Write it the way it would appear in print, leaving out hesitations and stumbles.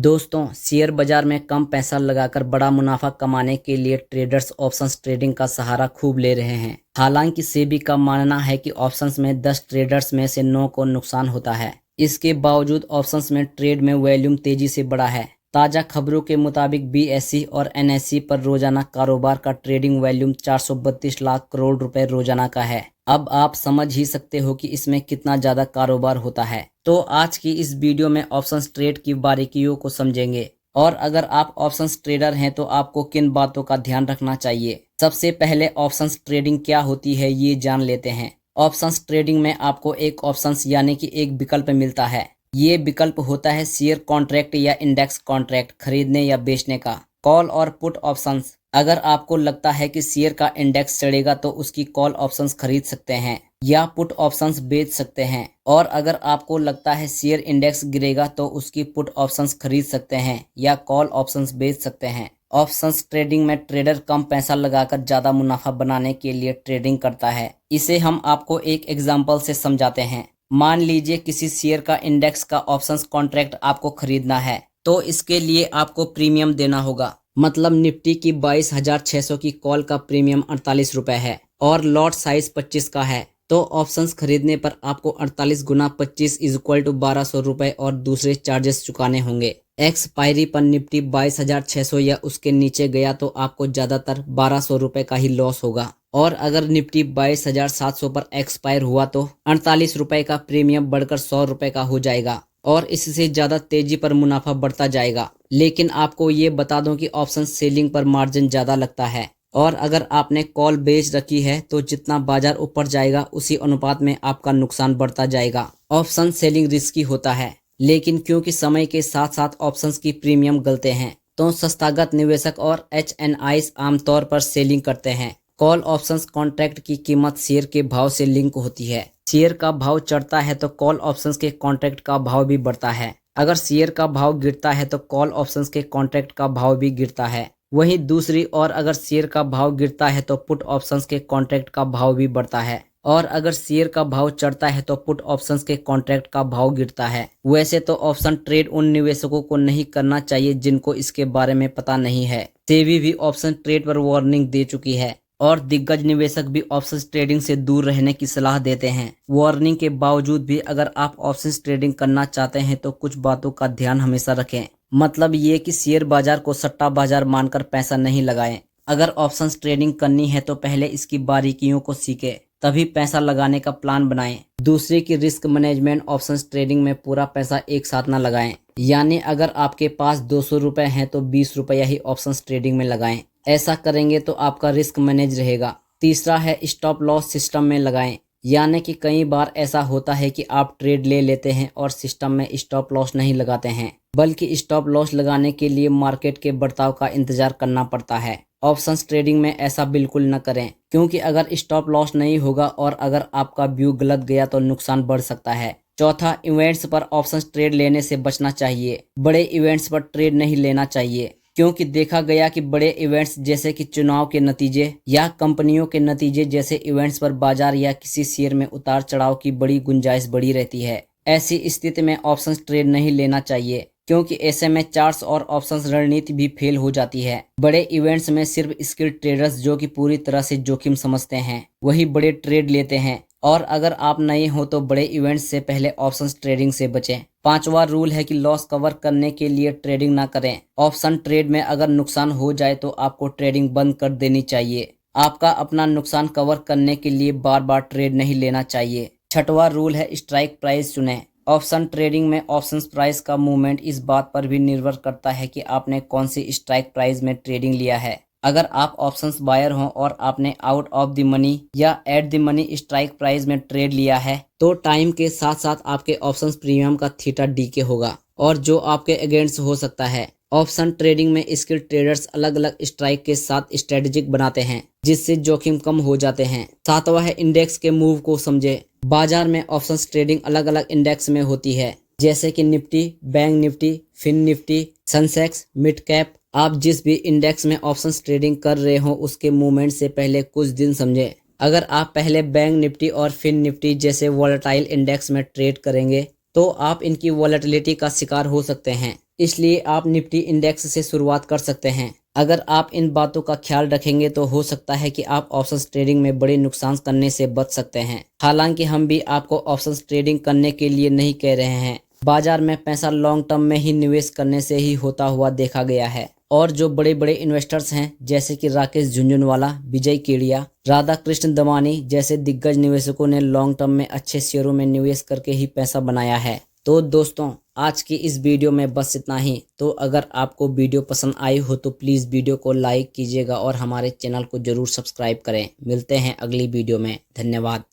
दोस्तों, शेयर बाजार में कम पैसा लगाकर बड़ा मुनाफा कमाने के लिए ट्रेडर्स ऑप्शंस ट्रेडिंग का सहारा खूब ले रहे हैं। हालांकि सेबी का मानना है कि ऑप्शंस में 10 ट्रेडर्स में से 9 को नुकसान होता है। इसके बावजूद ऑप्शंस में ट्रेड में वॉल्यूम तेजी से बढ़ा है। ताज़ा खबरों के मुताबिक बीएसई और एनएसई पर रोजाना कारोबार का ट्रेडिंग वॉल्यूम 432 लाख करोड़ रुपए रोजाना का है। अब आप समझ ही सकते हो कि इसमें कितना ज्यादा कारोबार होता है। तो आज की इस वीडियो में ऑप्शंस ट्रेड की बारीकियों को समझेंगे और अगर आप ऑप्शंस ट्रेडर हैं तो आपको किन बातों का ध्यान रखना चाहिए। सबसे पहले ऑप्शंस ट्रेडिंग क्या होती है ये जान लेते हैं। ऑप्शंस ट्रेडिंग में आपको एक ऑप्शंस यानी कि एक विकल्प मिलता है। ये विकल्प होता है शेयर कॉन्ट्रैक्ट या इंडेक्स कॉन्ट्रैक्ट खरीदने या बेचने का। कॉल और पुट ऑप्शंस, अगर आपको लगता है कि शेयर का इंडेक्स चढ़ेगा तो उसकी कॉल ऑप्शंस खरीद सकते हैं या पुट ऑप्शंस बेच सकते हैं, और अगर आपको लगता है शेयर इंडेक्स गिरेगा तो उसकी पुट ऑप्शंस खरीद सकते हैं या कॉल ऑप्शंस बेच सकते हैं। ऑप्शंस ट्रेडिंग में ट्रेडर कम पैसा लगाकर ज्यादा मुनाफा बनाने के लिए ट्रेडिंग करता है। इसे हम आपको एक एग्जांपल से समझाते हैं। मान लीजिए किसी शेयर का इंडेक्स का ऑप्शंस कॉन्ट्रैक्ट आपको खरीदना है, तो इसके लिए आपको प्रीमियम देना होगा। मतलब निफ्टी की 22,600 की कॉल का प्रीमियम 48 रुपए है और लॉट साइज 25 का है। तो ऑप्शंस खरीदने पर आपको 48 गुना 25 इक्वल टू 1200 रुपए और दूसरे चार्जेस चुकाने होंगे। एक्सपायरी पर निफ्टी 22,600 या उसके नीचे गया तो आपको ज्यादातर 1200 रुपए का ही लॉस होगा, और अगर निफ्टी 22,700 पर एक्सपायर हुआ तो 48 रुपए का प्रीमियम बढ़कर 100 रुपए का हो जाएगा और इससे ज्यादा तेजी पर मुनाफा बढ़ता जाएगा। लेकिन आपको ये बता दूं कि ऑप्शन सेलिंग पर मार्जिन ज्यादा लगता है, और अगर आपने कॉल बेच रखी है तो जितना बाजार ऊपर जाएगा उसी अनुपात में आपका नुकसान बढ़ता जाएगा। ऑप्शन सेलिंग रिस्की होता है, लेकिन क्योंकि समय के साथ साथ ऑप्शंस की प्रीमियम गलते हैं तो संस्थागत निवेशक और एचएनआईज आमतौर पर सेलिंग करते हैं। कॉल ऑप्शंस कॉन्ट्रैक्ट की कीमत शेयर के भाव से लिंक होती है। शेयर का भाव चढ़ता है तो कॉल ऑप्शंस के कॉन्ट्रैक्ट का भाव भी बढ़ता है। अगर शेयर का भाव गिरता है तो कॉल ऑप्शंस के कॉन्ट्रैक्ट का भाव भी गिरता है। वहीं दूसरी ओर अगर शेयर का भाव गिरता है तो पुट ऑप्शंस के कॉन्ट्रैक्ट का भाव भी बढ़ता है, और अगर शेयर का भाव चढ़ता है तो पुट ऑप्शंस के कॉन्ट्रैक्ट का भाव गिरता है। वैसे तो ऑप्शन ट्रेड उन निवेशकों को नहीं करना चाहिए जिनको इसके बारे में पता नहीं है। सेबी भी ऑप्शन ट्रेड पर वार्निंग दे चुकी है और दिग्गज निवेशक भी ऑप्शंस ट्रेडिंग से दूर रहने की सलाह देते हैं। वार्निंग के बावजूद भी अगर आप ऑप्शंस ट्रेडिंग करना चाहते हैं तो कुछ बातों का ध्यान हमेशा रखें। मतलब ये कि शेयर बाजार को सट्टा बाजार मानकर पैसा नहीं लगाएं। अगर ऑप्शंस ट्रेडिंग करनी है तो पहले इसकी बारीकियों को सीखें, तभी पैसा लगाने का प्लान बनाएं। दूसरे की रिस्क मैनेजमेंट, ऑप्शंस ट्रेडिंग में पूरा पैसा एक साथ न लगाएं। यानी अगर आपके पास 200 रुपए हैं तो 20 रुपया ही ऑप्शंस ट्रेडिंग में लगाएं। ऐसा करेंगे तो आपका रिस्क मैनेज रहेगा। तीसरा है स्टॉप लॉस सिस्टम में लगाएं। यानी कि कई बार ऐसा होता है कि आप ट्रेड ले लेते हैं और सिस्टम में स्टॉप लॉस नहीं लगाते हैं, बल्कि स्टॉप लॉस लगाने के लिए मार्केट के बर्ताव का इंतजार करना पड़ता है। ऑप्शंस ट्रेडिंग में ऐसा बिल्कुल न करें, क्योंकि अगर स्टॉप लॉस नहीं होगा और अगर आपका व्यू गलत गया तो नुकसान बढ़ सकता है। चौथा, इवेंट्स पर ऑप्शंस ट्रेड लेने से बचना चाहिए। बड़े इवेंट्स पर ट्रेड नहीं लेना चाहिए, क्योंकि देखा गया कि बड़े इवेंट्स जैसे कि चुनाव के नतीजे या कंपनियों के नतीजे जैसे इवेंट्स पर बाजार या किसी शेयर में उतार चढ़ाव की बड़ी गुंजाइश बड़ी रहती है। ऐसी स्थिति में ऑप्शंस ट्रेड नहीं लेना चाहिए, क्योंकि ऐसे में चार्ट्स और ऑप्शंस रणनीति भी फेल हो जाती है। बड़े इवेंट्स में सिर्फ स्किल्ड ट्रेडर्स जो कि पूरी तरह से जोखिम समझते हैं वही बड़े ट्रेड लेते हैं, और अगर आप नए हो तो बड़े इवेंट्स से पहले ऑप्शंस ट्रेडिंग से बचें। पांचवा रूल है कि लॉस कवर करने के लिए ट्रेडिंग ना करें। ऑप्शन ट्रेड में अगर नुकसान हो जाए तो आपको ट्रेडिंग बंद कर देनी चाहिए। आपका अपना नुकसान कवर करने के लिए बार बार ट्रेड नहीं लेना चाहिए। छठवां रूल है स्ट्राइक प्राइस चुनें। ऑप्शन ट्रेडिंग में ऑप्शंस प्राइस का मूवमेंट इस बात पर भी निर्भर करता है कि आपने कौन सी स्ट्राइक प्राइस में ट्रेडिंग लिया है। अगर आप ऑप्शंस बायर हो और आपने आउट ऑफ द मनी या at the money strike price में ट्रेड लिया है तो टाइम के साथ साथ आपके ऑप्शंस प्रीमियम का थीटा डीके होगा और जो आपके अगेंस्ट हो सकता है। ऑप्शन ट्रेडिंग में स्किल ट्रेडर्स अलग अलग स्ट्राइक के साथ स्ट्रेटेजिक बनाते हैं, जिससे जोखिम कम हो जाते हैं। सातवां है इंडेक्स के मूव को समझे। बाजार में ऑप्शंस ट्रेडिंग अलग अलग इंडेक्स में होती है, जैसे कि Nifty, bank Nifty, fin Nifty, Sensex, mid cap. आप जिस भी इंडेक्स में ऑप्शंस ट्रेडिंग कर रहे हो उसके मूवमेंट से पहले कुछ दिन समझें। अगर आप पहले बैंक निफ्टी और फिन निफ्टी जैसे वोलेटाइल इंडेक्स में ट्रेड करेंगे तो आप इनकी वोलेटिलिटी का शिकार हो सकते हैं। इसलिए आप निफ्टी इंडेक्स से शुरुआत कर सकते हैं। अगर आप इन बातों का ख्याल रखेंगे तो हो सकता है कि आप ऑप्शंस ट्रेडिंग में बड़े नुकसान करने से बच सकते हैं। हालांकि हम भी आपको ऑप्शंस ट्रेडिंग करने के लिए नहीं कह रहे हैं। बाजार में पैसा लॉन्ग टर्म में ही निवेश करने से ही होता हुआ देखा गया है और जो बड़े बड़े इन्वेस्टर्स हैं जैसे कि राकेश झुनझुनवाला, विजय केडिया, राधा कृष्ण दमानी जैसे दिग्गज निवेशकों ने लॉन्ग टर्म में अच्छे शेयरों में निवेश करके ही पैसा बनाया है। तो दोस्तों, आज की इस वीडियो में बस इतना ही। तो अगर आपको वीडियो पसंद आई हो तो प्लीज़ वीडियो को लाइक कीजिएगा और हमारे चैनल को जरूर सब्सक्राइब करें। मिलते हैं अगली वीडियो में। धन्यवाद।